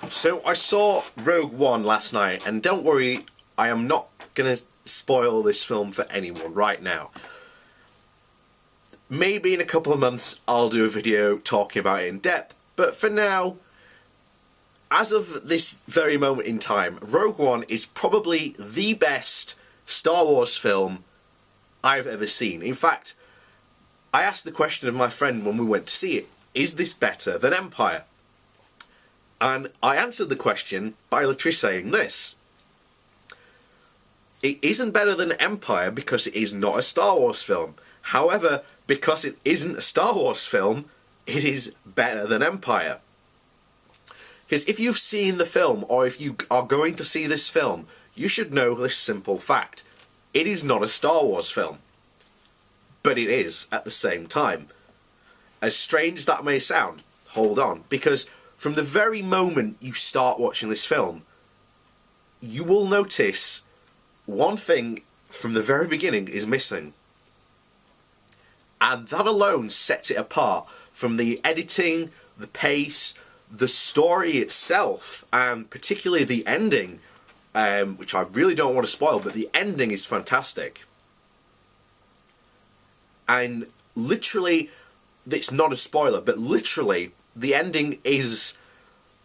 So I saw Rogue One last night, and don't worry, I am not going to spoil this film for anyone right now. Maybe in a couple of months I'll do a video talking about it in depth, but for now, as of this very moment in time, Rogue One is probably the best Star Wars film I've ever seen. In fact, I asked the question of my friend when we went to see it, is this better than Empire? And I answered the question by literally saying this. It isn't better than Empire because it is not a Star Wars film. However, because it isn't a Star Wars film, it is better than Empire. Because if you've seen the film, or if you are going to see this film, you should know this simple fact. It is not a Star Wars film. But it is at the same time. As strange as that may sound, hold on, because from the very moment you start watching this film, you will notice one thing from the very beginning is missing. And that alone sets it apart from the editing, the pace, the story itself, and particularly the ending, which I really don't want to spoil, but the ending is fantastic. And literally, it's not a spoiler, but literally, the ending is,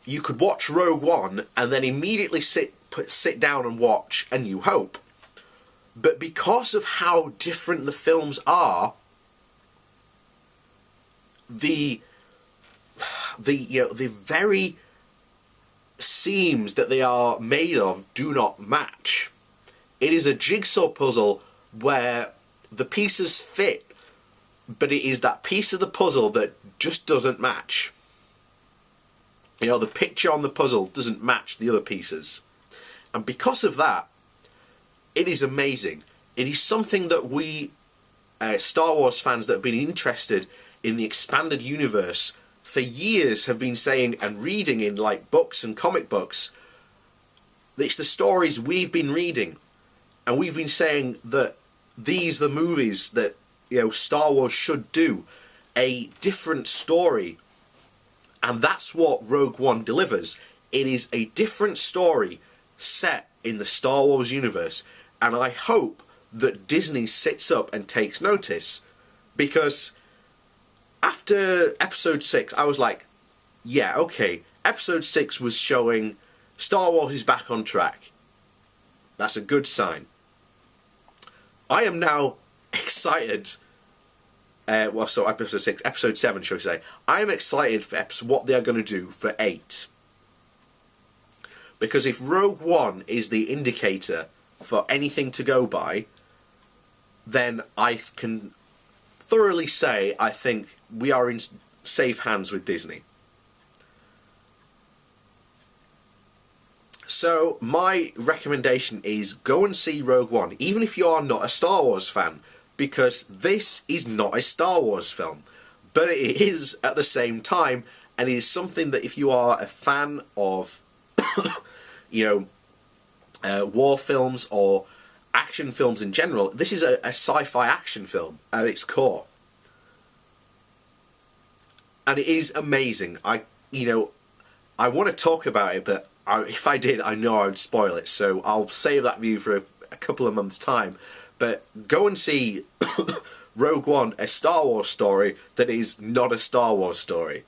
you could watch Rogue One and then immediately sit down and watch A New Hope. But because of how different the films are, the very seams that they are made of do not match. It is a jigsaw puzzle where the pieces fit, but it is that piece of the puzzle that just doesn't match. You know, the picture on the puzzle doesn't match the other pieces. And because of that, it is amazing. It is something that we, Star Wars fans that have been interested in the expanded universe for years have been saying and reading in like books and comic books. It's the stories we've been reading. And we've been saying that these are the movies that, you know, Star Wars should do. A different story. And that's what Rogue One delivers. It is a different story set in the Star Wars universe. And I hope that Disney sits up and takes notice. Because after Episode 6, I was like, yeah, okay, Episode 6 was showing Star Wars is back on track. That's a good sign. I am now excited. Episode 6, Episode 7, shall we say. I am excited for what they are going to do for 8. Because if Rogue One is the indicator for anything to go by, then I can thoroughly say I think we are in safe hands with Disney. So my recommendation is go and see Rogue One, even if you are not a Star Wars fan, because this is not a Star Wars film, but it is at the same time, and it is something that if you are a fan of, war films or action films in general, this is a sci-fi action film at its core. And it is amazing. I want to talk about it, but if I did, I know I would spoil it, so I'll save that view for a couple of months' time. But go and see Rogue One, a Star Wars story that is not a Star Wars story.